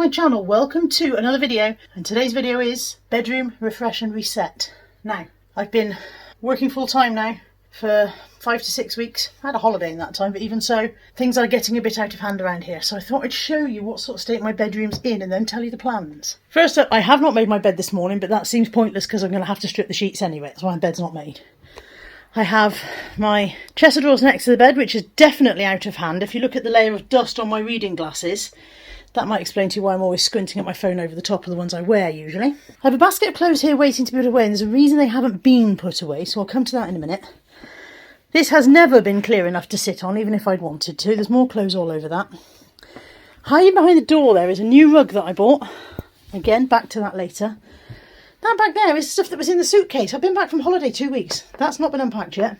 my channel. Welcome to another video, and today's video is bedroom refresh and reset. Now, I've been working full time now for 5 to 6 weeks. I had a holiday in that time, but even so, things are getting a bit out of hand around here. So I thought I'd show you what sort of state my bedroom's in and then tell you the plans. First up, I have not made my bed this morning, but that seems pointless because I'm going to have to strip the sheets anyway. That's why my bed's not made. I have my chest of drawers next to the bed, which is definitely out of hand. If you look at the layer of dust on my reading glasses, that might explain to you why I'm always squinting at my phone over the top of the ones I wear usually. I have a basket of clothes here waiting to be put away, and there's a reason they haven't been put away, so I'll come to that in a minute. This has never been clear enough to sit on, even if I'd wanted to. There's more clothes all over that. Hiding behind the door there is a new rug that I bought. Again, back to that later. That back there is stuff that was in the suitcase. I've been back from holiday 2 weeks. That's not been unpacked yet.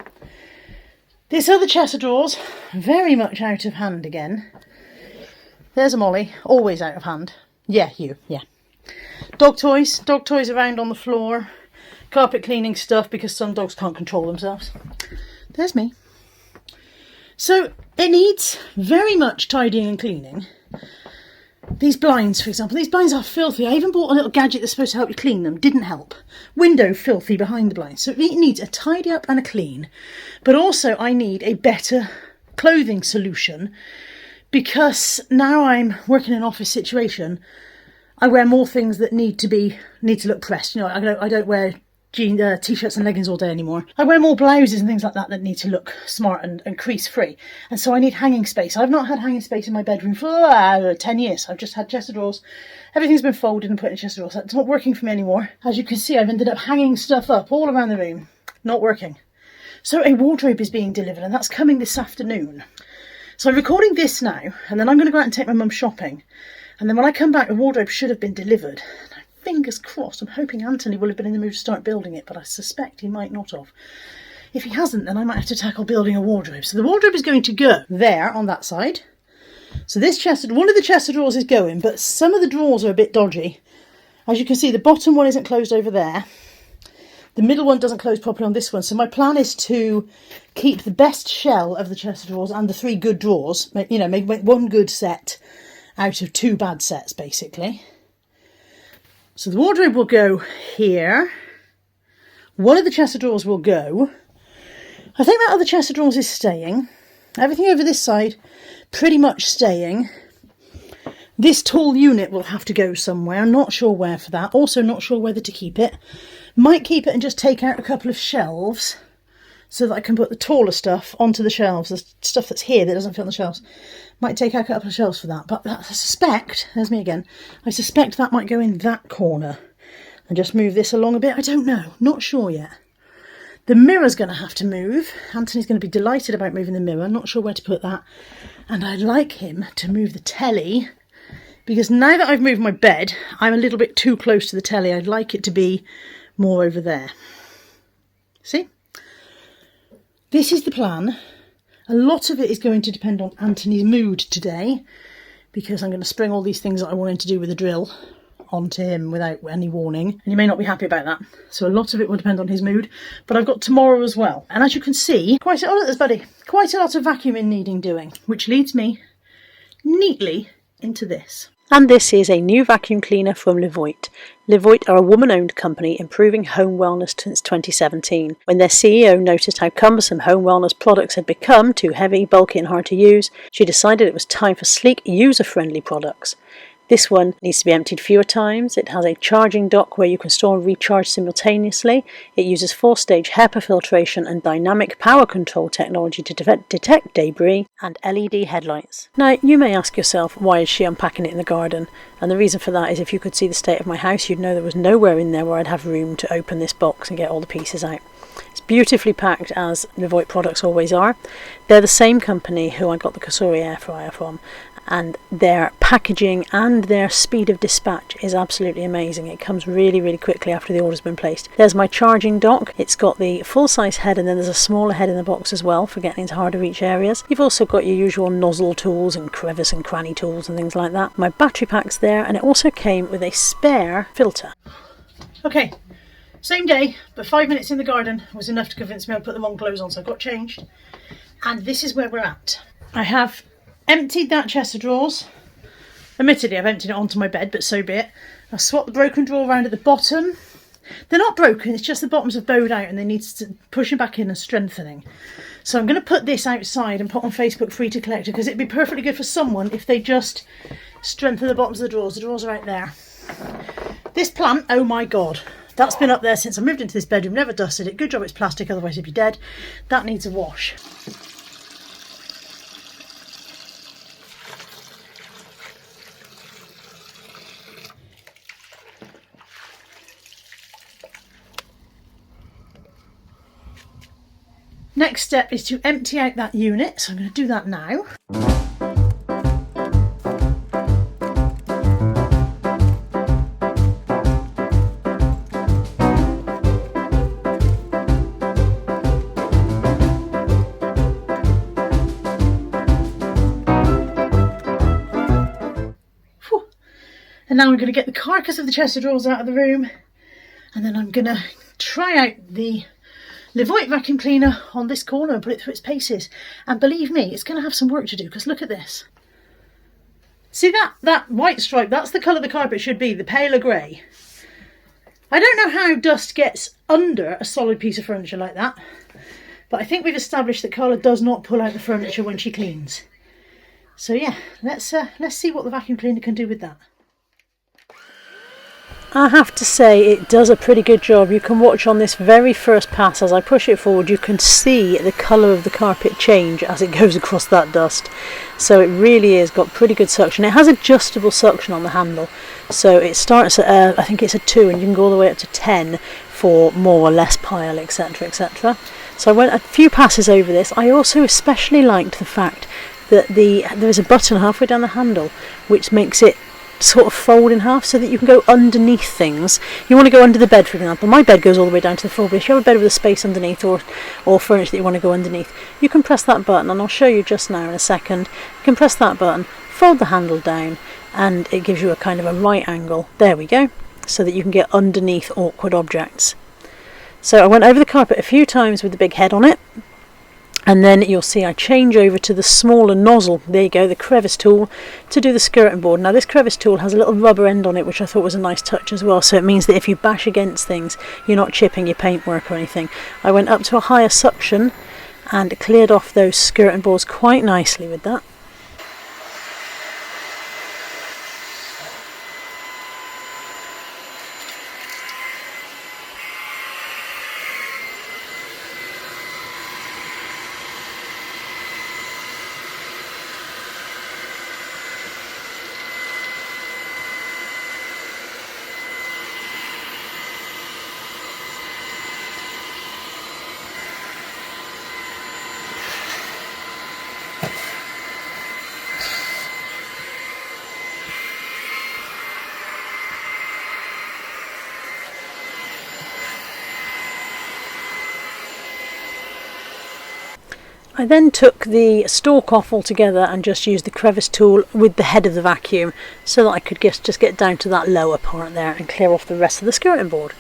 This other chest of drawers, very much out of hand again. There's a Molly, always out of hand. Yeah, you, yeah. Dog toys around on the floor. Carpet cleaning stuff because some dogs can't control themselves. There's me. So it needs very much tidying and cleaning. These blinds, for example, these blinds are filthy. I even bought a little gadget that's supposed to help you clean them. Didn't help. Window filthy behind the blinds. So it needs a tidy up and a clean. But also I need a better clothing solution because now I'm working in an office situation. I wear more things that need to look pressed. You know, I don't wear t-shirts and leggings all day anymore. I wear more blouses and things like that need to look smart and crease free, and so I need hanging space. I've not had hanging space in my bedroom for 10 years. I've just had chest of drawers. Everything's been folded and put in chest of drawers. It's not working for me anymore. As you can see, I've ended up hanging stuff up all around the room. Not working. So a wardrobe is being delivered, and that's coming this afternoon. So I'm recording this now, and then I'm going to go out and take my mum shopping, and then when I come back the wardrobe should have been delivered. Fingers crossed, I'm hoping Anthony will have been in the mood to start building it, but I suspect he might not have. If he hasn't, then I might have to tackle building a wardrobe. So the wardrobe is going to go there on that side. So this one of the chest of drawers is going, but some of the drawers are a bit dodgy. As you can see, the bottom one isn't closed over there. The middle one doesn't close properly on this one. So my plan is to keep the best shell of the chest of drawers and the 3 good drawers. You know, make one good set out of 2 bad sets, basically. So the wardrobe will go here. One of the chest of drawers will go. I think that other chest of drawers is staying. Everything over this side, pretty much staying. This tall unit will have to go somewhere. I'm not sure where for that. Also not sure whether to keep it. Might keep it and just take out a couple of shelves so that I can put the taller stuff onto the shelves. The stuff that's here that doesn't fit on the shelves. Might take out a couple of shelves for that. But I suspect, there's me again, I suspect that might go in that corner. And just move this along a bit. I don't know. Not sure yet. The mirror's going to have to move. Anthony's going to be delighted about moving the mirror. Not sure where to put that. And I'd like him to move the telly. Because now that I've moved my bed, I'm a little bit too close to the telly. I'd like it to be more over there. See? This is the plan. A lot of it is going to depend on Anthony's mood today, because I'm going to spring all these things that I want him to do with a drill onto him without any warning, and he may not be happy about that. So a lot of it will depend on his mood, but I've got tomorrow as well. And as you can see, quite a lot of vacuuming needing doing, which leads me neatly into this. And this is a new vacuum cleaner from Lěvoit. Lěvoit are a woman-owned company improving home wellness since 2017. When their CEO noticed how cumbersome home wellness products had become, too heavy, bulky and hard to use, she decided it was time for sleek, user-friendly products. This one needs to be emptied fewer times. It has a charging dock where you can store and recharge simultaneously. It uses 4-stage HEPA filtration and dynamic power control technology to detect debris, and LED headlights. Now, you may ask yourself, why is she unpacking it in the garden? And the reason for that is if you could see the state of my house, you'd know there was nowhere in there where I'd have room to open this box and get all the pieces out. It's beautifully packed, as Lěvoit products always are. They're the same company who I got the Cosori air fryer from, and their packaging and their speed of dispatch is absolutely amazing. It comes really, really quickly after the order's been placed. There's my charging dock. It's got the full-size head, and then there's a smaller head in the box as well for getting into harder reach areas. You've also got your usual nozzle tools and crevice and cranny tools and things like that. My battery pack's there, and it also came with a spare filter. Okay, same day, but 5 minutes in the garden was enough to convince me I'd put the wrong clothes on, so I got changed. And this is where we're at. I have emptied that chest of drawers. Admittedly, I've emptied it onto my bed, but so be it. I've swapped the broken drawer around at the bottom. They're not broken, it's just the bottoms have bowed out and they need pushing back in and strengthening. So I'm going to put this outside and put on Facebook free to collect, because it'd be perfectly good for someone if they just strengthen the bottoms of the drawers. The drawers are right there. This plant, oh my god, that's been up there since I moved into this bedroom, never dusted it. Good job it's plastic, otherwise it'd be dead. That needs a wash. Next step is to empty out that unit, so I'm going to do that now. Whew. And now I'm going to get the carcass of the chest of drawers out of the room, and then I'm going to try out the Lěvoit vacuum cleaner on this corner and put it through its paces. And believe me, it's going to have some work to do, because look at this. See that white stripe? That's the colour the carpet should be, the paler grey. I don't know how dust gets under a solid piece of furniture like that, but I think we've established that Carla does not pull out the furniture when she cleans. So yeah, let's see what the vacuum cleaner can do with that. I have to say it does a pretty good job. You can watch on this very first pass as I push it forward, you can see the colour of the carpet change as it goes across that dust. So it really is got pretty good suction. It has adjustable suction on the handle, so it starts at I think it's a 2 and you can go all the way up to 10 for more or less pile, etc, etc. So I went a few passes over this. I also especially liked the fact that there is a button halfway down the handle which makes it sort of fold in half so that you can go underneath things. You want to go under the bed, for example. My bed goes all the way down to the floor, but if you have a bed with a space underneath or furniture that you want to go underneath, you can press that button, and I'll show you just now in a second. You can press that button, fold the handle down, and it gives you a kind of a right angle. There we go, so that you can get underneath awkward objects. So I went over the carpet a few times with the big head on it, and then you'll see I change over to the smaller nozzle, there you go, the crevice tool, to do the skirting board. Now this crevice tool has a little rubber end on it, which I thought was a nice touch as well, so it means that if you bash against things, you're not chipping your paintwork or anything. I went up to a higher suction and cleared off those skirting boards quite nicely with that. I then took the stalk off altogether and just used the crevice tool with the head of the vacuum so that I could just get down to that lower part there and clear off the rest of the skirting board.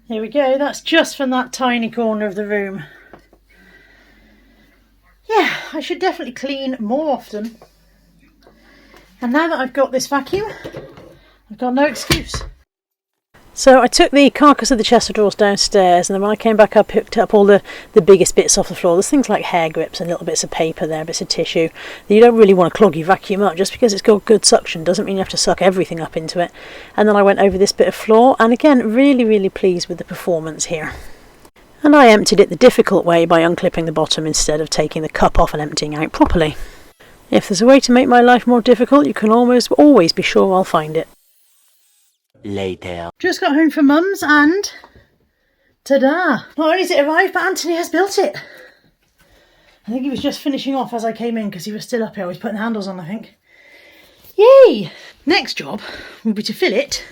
There we go, that's just from that tiny corner of the room. Yeah, I should definitely clean more often. And now that I've got this vacuum, I've got no excuse. So I took the carcass of the chest of drawers downstairs, and then when I came back I picked up all the biggest bits off the floor. There's things like hair grips and little bits of paper there, bits of tissue that you don't really want to clog your vacuum up. Just because it's got good suction doesn't mean you have to suck everything up into it. And then I went over this bit of floor, and again really pleased with the performance here. And I emptied it the difficult way by unclipping the bottom instead of taking the cup off and emptying out properly. If there's a way to make my life more difficult, you can almost always be sure I'll find it. Later. Just got home from Mum's and ta-da! Not only has it arrived, but Anthony has built it. I think he was just finishing off as I came in because he was still up here. I was putting the handles on, I think. Yay! Next job will be to fill it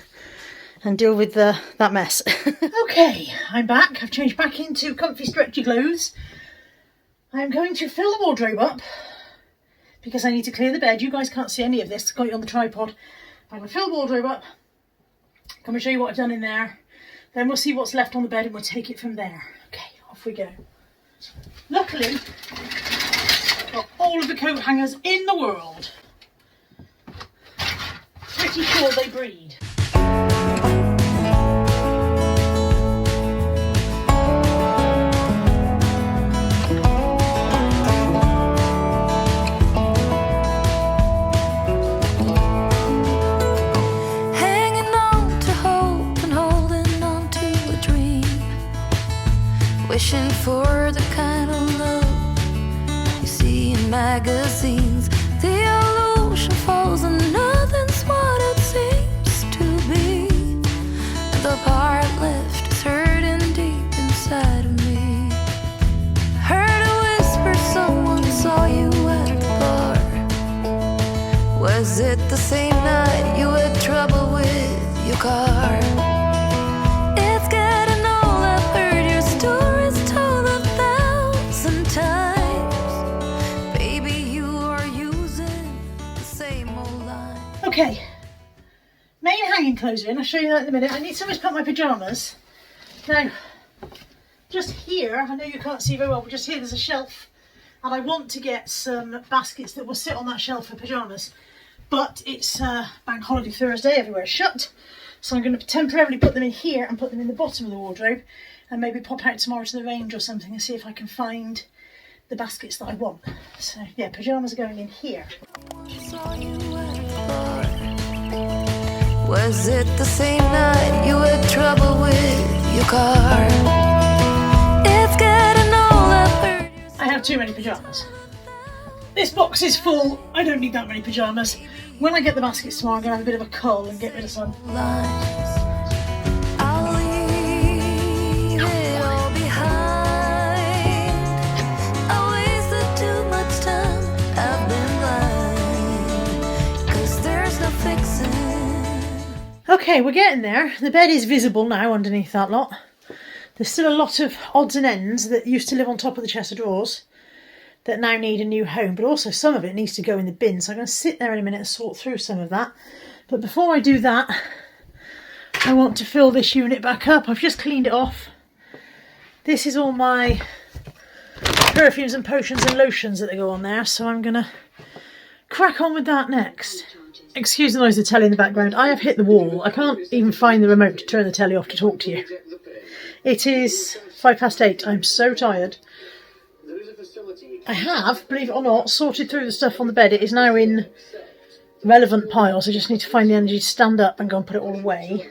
and deal with that mess. Okay, I'm back. I've changed back into comfy stretchy clothes. I'm going to fill the wardrobe up because I need to clear the bed. You guys can't see any of this. I've got it on the tripod. I'm going to fill the wardrobe up. Come and show you what I've done in there. Then we'll see what's left on the bed and we'll take it from there. Okay, off we go. Luckily, I've got all of the coat hangers in the world. Pretty sure they breed. Wishing for the kind of love you see in magazines. The illusion falls and nothing's what it seems to be. The part left is hurting deep inside of me. Heard a whisper, someone saw you at the bar. Was it the same night you had trouble with your car? It's getting old, I've heard your story told 1,000 times. Baby, you are using the same old line. Okay, main hanging clothes in. I'll show you that in a minute. I need somewhere to put my pyjamas. Now, just here, I know you can't see very well, but just here there's a shelf, and I want to get some baskets that will sit on that shelf for pyjamas. But it's Bank Holiday Thursday, everywhere's shut, so I'm going to temporarily put them in here and put them in the bottom of the wardrobe, and maybe pop out tomorrow to the range or something and see if I can find the baskets that I want. So yeah, pyjamas are going in here. Was it the same night you had trouble with your car? It's getting old, I've heard you say. I have too many pyjamas. This box is full. I don't need that many pyjamas. When I get the baskets tomorrow, I'm going to have a bit of a cull and get rid of some. I'll leave it all behind. I wasted too much time, I've been blind, 'cause there's no fixing. Okay, we're getting there. The bed is visible now underneath that lot. There's still a lot of odds and ends that used to live on top of the chest of drawers that now need a new home, but also some of it needs to go in the bin, so I'm going to sit there in a minute and sort through some of that. But before I do that, I want to fill this unit back up. I've just cleaned it off. This is all my perfumes and potions and lotions that go on there, so I'm going to crack on with that next. Excuse the noise of the telly in the background. I have hit the wall. I can't even find the remote to turn the telly off to talk to you. It is 8:05. I'm so tired. I have, believe it or not, sorted through the stuff on the bed. It is now in relevant piles. I just need to find the energy to stand up and go and put it all away.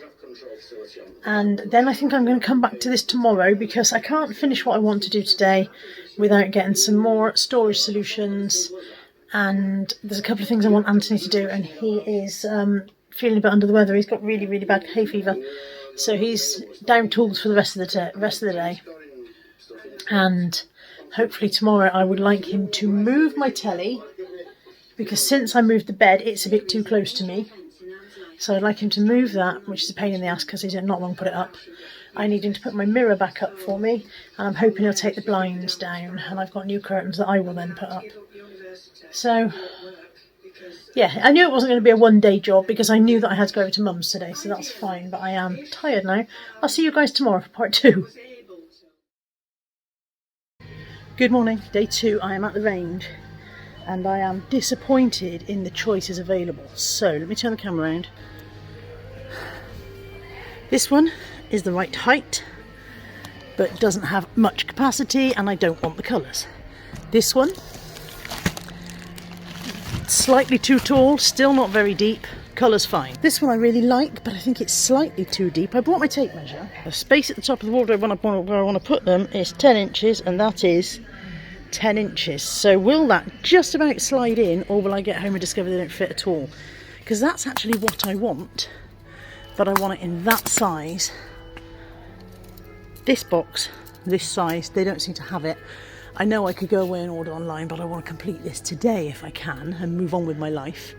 And then I think I'm going to come back to this tomorrow, because I can't finish what I want to do today without getting some more storage solutions. And there's a couple of things I want Anthony to do, and he is feeling a bit under the weather. He's got really, really bad hay fever. So he's down tools for the rest of the day. And hopefully tomorrow I would like him to move my telly, because since I moved the bed it's a bit too close to me. So I'd like him to move that, which is a pain in the ass because he's not long put it up. I need him to put my mirror back up for me, and I'm hoping he'll take the blinds down, and I've got new curtains that I will then put up. So yeah, I knew it wasn't going to be a one-day job because I knew that I had to go over to Mum's today, so that's fine, but I am tired now. I'll see you guys tomorrow for part 2. Good morning, day 2. I am at the range and I am disappointed in the choices available. So let me turn the camera around. This one is the right height but doesn't have much capacity, and I don't want the colours. This one, slightly too tall, still not very deep, colour's fine. This one I really like, but I think it's slightly too deep. I brought my tape measure. The space at the top of the wardrobe where I want to put them is 10 inches, and that is 10 inches. So will that just about slide in, or will I get home and discover they don't fit at all? Because that's actually what I want, but I want it in that size. This box, this size, they don't seem to have it. I know I could go away and order online, but I want to complete this today if I can and move on with my life.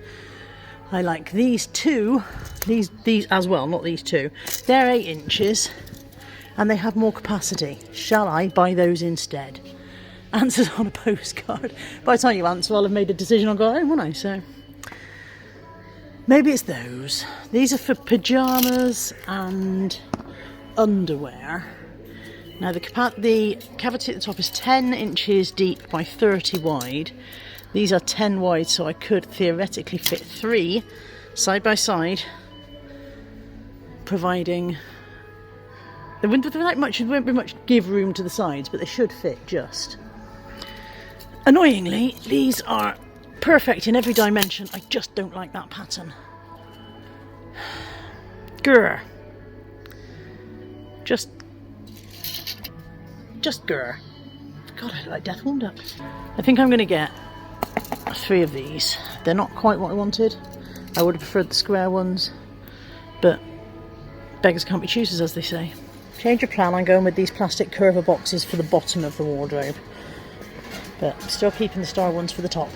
I like these two, these as well, not these two. They're 8 inches and they have more capacity. Shall I buy those instead? Answers on a postcard. By the time you answer, I'll have made a decision. I'll go home, won't I? So maybe it's those. These are for pyjamas and underwear. Now the cavity at the top is 10 inches deep by 30 wide. These are 10 wide, so I could theoretically fit 3 side by side, providing there won't be much give room to the sides, but they should fit just. Annoyingly, these are perfect in every dimension. I just don't like that pattern. Grr. Just grr. God, I look like death warmed up. I think I'm going to get 3 of these. They're not quite what I wanted. I would have preferred the square ones, but beggars can't be choosers, as they say. Change of plan, I'm going with these plastic curver boxes for the bottom of the wardrobe, but still keeping the star ones for the top.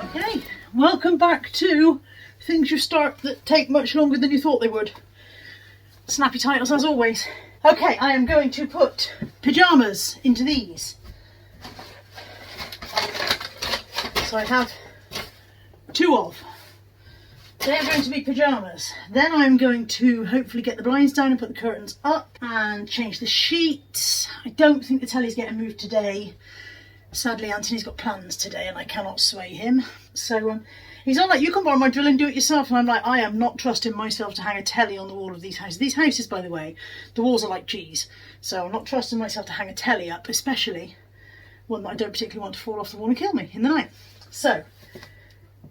Okay, welcome back to things you start that take much longer than you thought they would. Snappy titles as always. Okay, I am going to put pyjamas into these. So I have 2 of. They're going to be pyjamas. Then I'm going to hopefully get the blinds down and put the curtains up and change the sheets. I don't think the telly's getting moved today. Sadly, Anthony's got plans today and I cannot sway him. So he's all like, you can borrow my drill and do it yourself. And I'm like, I am not trusting myself to hang a telly on the wall of these houses. These houses, by the way, the walls are like cheese. So I'm not trusting myself to hang a telly up, especially one that I don't particularly want to fall off the wall and kill me in the night. So,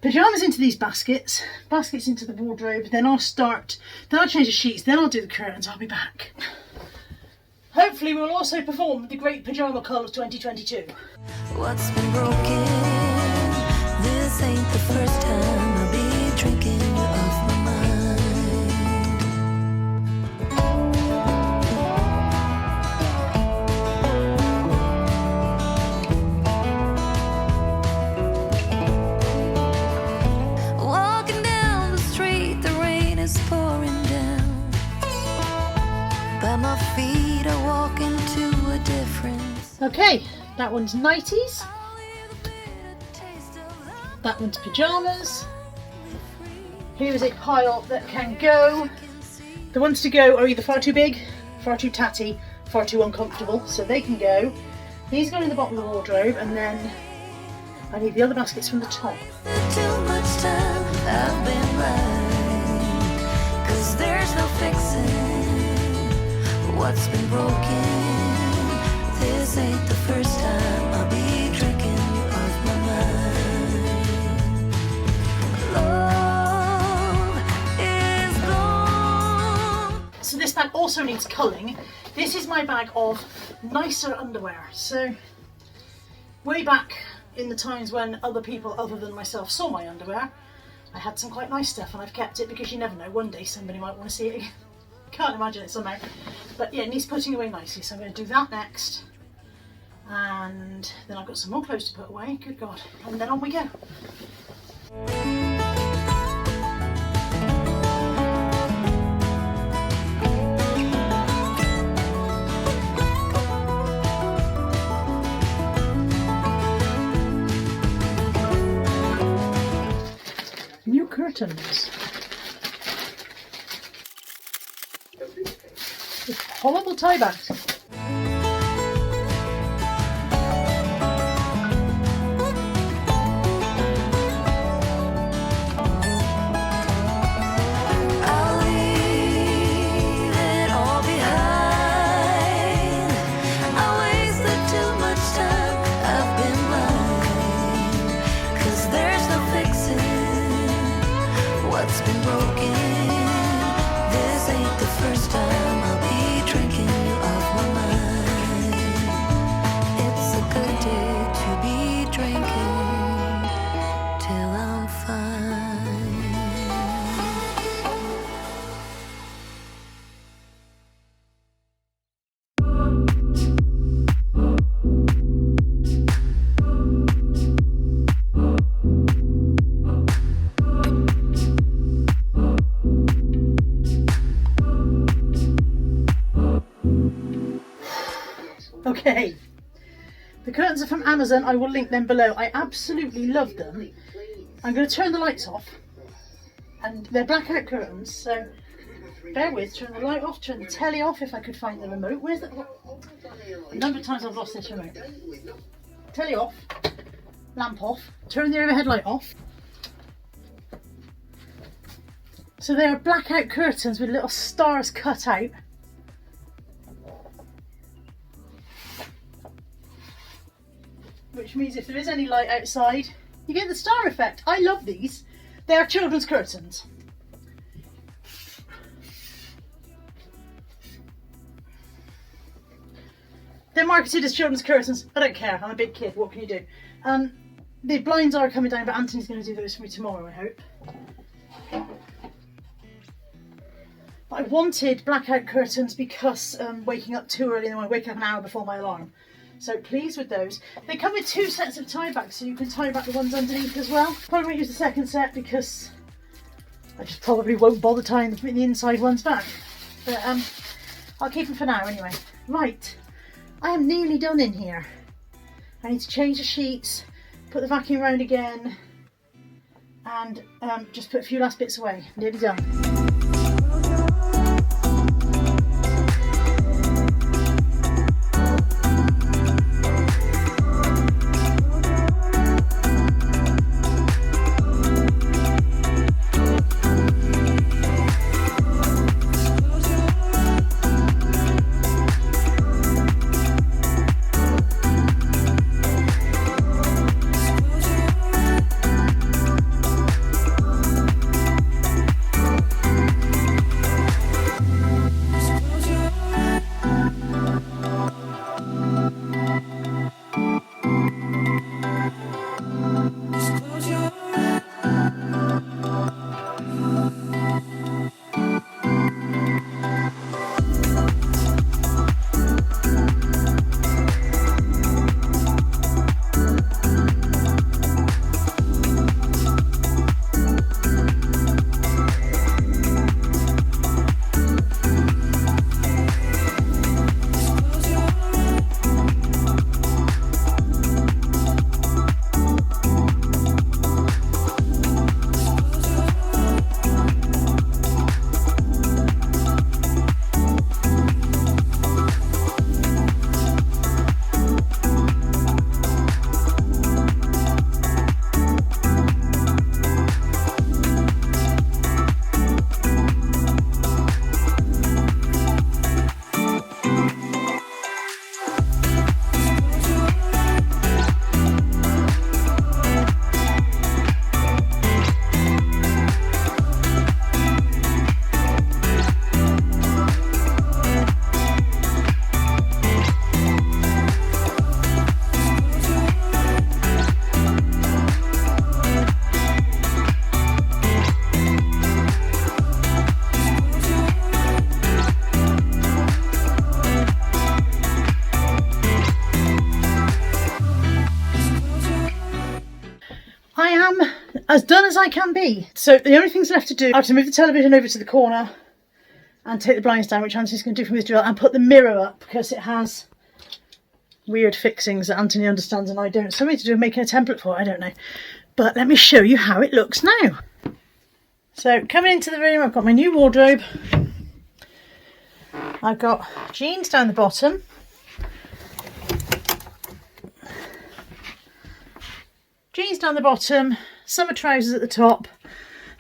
pyjamas into these baskets into the wardrobe, then I'll change the sheets, then I'll do the curtains, I'll be back. Hopefully we'll also perform the Great Pyjama Call of 2022. What's been broken? This ain't the first time I'll be drinking you off my mind. Walking down the street, the rain is pouring down, but my feet are walking to a difference. Okay, that one's nighties. That one's pyjamas. Here is a pile that can go. The ones to go are either far too big, far too tatty, far too uncomfortable, so they can go. These go in the bottom of the wardrobe, and then I need the other baskets from the top. Too much time I've been blind, 'cause there's no fixing what's been broken. This ain't the first time I'll be drinking you off my mind. Love is gone. So this bag also needs culling. This is my bag of nicer underwear. So way back in the times when other people other than myself saw my underwear, I had some quite nice stuff, and I've kept it because you never know, one day somebody might want to see it again. Can't imagine it somehow. But yeah, it needs putting away nicely, so I'm going to do that next. And then I've got some more clothes to put away, good God. And then on we go. New curtains. With horrible tie backs. What's been broken? This ain't the first time I'll be drinking you off my mind. It's a good day to be drinking till I'm fine. Okay, the curtains are from Amazon. I will link them below. I absolutely love them. I'm going to turn the lights off, and they're blackout curtains, so bear with. Turn the light off, turn the telly off if I could find the remote. Where's the... A number of times I've lost this remote. Telly off, lamp off, turn the overhead light off. So they are blackout curtains with little stars cut out. Which means if there is any light outside, you get the star effect. I love these. They are children's curtains. They're marketed as children's curtains. I don't care, I'm a big kid, what can you do? The blinds are coming down, but Anthony's going to do those for me tomorrow, I hope. But I wanted blackout curtains because waking up too early in the morning, waking up an hour before my alarm. So pleased with those. They come with 2 sets of tie backs, so you can tie back the ones underneath as well. Probably won't use the second set because I just probably won't bother tying the inside ones back. But I'll keep them for now anyway. Right, I am nearly done in here. I need to change the sheets, put the vacuum round again, and just put a few last bits away. Nearly done. As done as I can be. So the only things left to do are to move the television over to the corner and take the blinds down, which Anthony's going to do from his drill, and put the mirror up because it has weird fixings that Anthony understands and I don't. Something to do with making a template for it, I don't know. But let me show you how it looks now. So coming into the room, I've got my new wardrobe. I've got jeans down the bottom. Jeans down the bottom, summer trousers at the top.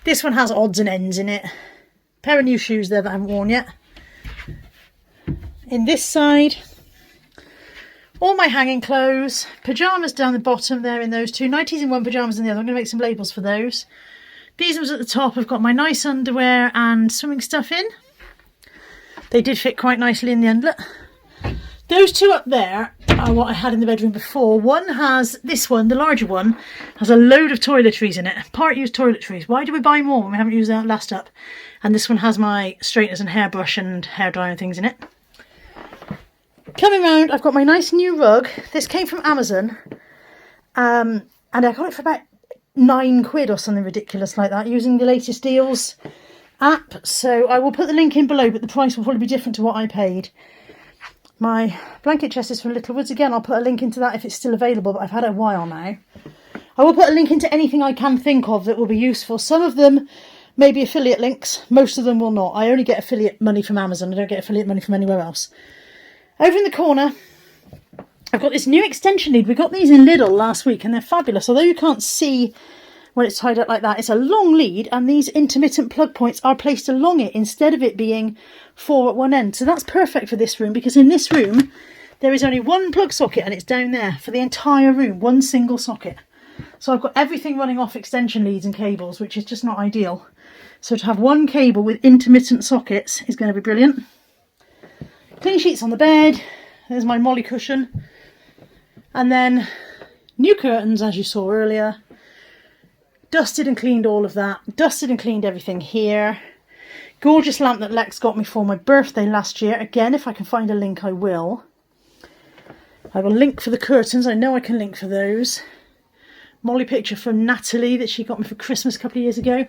This one has odds and ends in it. Pair of new shoes there that I haven't worn yet. In this side, all my hanging clothes. Pyjamas down the bottom there in those two. Nighties in one, pyjamas in the other. I'm going to make some labels for those. These ones at the top, I've got my nice underwear and swimming stuff in. They did fit quite nicely in the undlet. Those two up there are what I had in the bedroom before. One has, this one, the larger one, has a load of toiletries in it. Part-use toiletries. Why do we buy more when we haven't used that last up? And this one has my straighteners and hairbrush and hairdryer and things in it. Coming round, I've got my nice new rug. This came from Amazon. And I got it for about £9 or something ridiculous like that, using the latest deals app. So I will put the link in below, but the price will probably be different to what I paid. My blanket chest is from Littlewoods. Again, I'll put a link into that if it's still available, but I've had it a while now. I will put a link into anything I can think of that will be useful. Some of them may be affiliate links. Most of them will not. I only get affiliate money from Amazon. I don't get affiliate money from anywhere else. Over in the corner, I've got this new extension lead. We got these in Lidl last week and they're fabulous. Although you can't see when it's tied up like that, it's a long lead and these intermittent plug points are placed along it instead of it being 4 at one end. So that's perfect for this room, because in this room there is only one plug socket and it's down there for the entire room, one single socket. So I've got everything running off extension leads and cables, which is just not ideal. So to have one cable with intermittent sockets is going to be brilliant. Clean sheets on the bed. There's my Molly cushion. And then new curtains, as you saw earlier. Dusted and cleaned all of that. Dusted and cleaned everything here. Gorgeous lamp that Lex got me for my birthday last year. Again, if I can find a link, I will. I will link for the curtains. I know I can link for those. Molly picture from Natalie that she got me for Christmas a couple of years ago.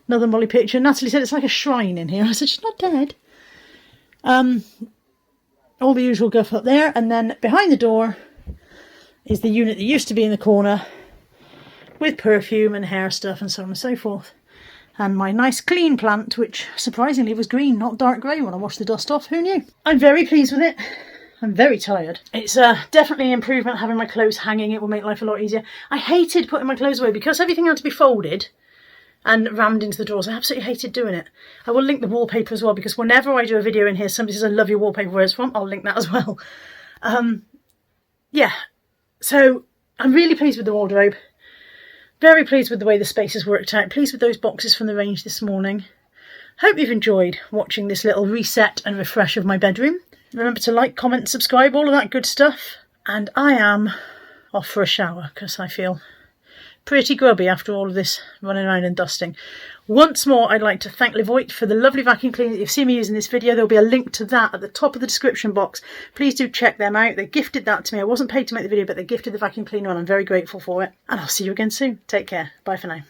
Another Molly picture. Natalie said it's like a shrine in here. I said, she's not dead. All the usual guff up there. And then behind the door is the unit that used to be in the corner, with perfume and hair stuff and so on and so forth. And my nice clean plant, which surprisingly was green, not dark grey when I washed the dust off. Who knew? I'm very pleased with it. I'm very tired. It's definitely an improvement having my clothes hanging. It will make life a lot easier. I hated putting my clothes away because everything had to be folded and rammed into the drawers. I absolutely hated doing it. I will link the wallpaper as well, because whenever I do a video in here, somebody says, I love your wallpaper, where it's from, I'll link that as well. Yeah, so I'm really pleased with the wardrobe. Very pleased with the way the space has worked out. Pleased with those boxes from the range this morning. Hope you've enjoyed watching this little reset and refresh of my bedroom. Remember to like, comment, subscribe, all of that good stuff. And I am off for a shower because I feel pretty grubby after all of this running around and dusting. Once more, I'd like to thank Lěvoit for the lovely vacuum cleaner that you've seen me use in this video. There'll be a link to that at the top of the description box. Please do check them out. They gifted that to me. I wasn't paid to make the video, but they gifted the vacuum cleaner and I'm very grateful for it. And I'll see you again soon. Take care. Bye for now.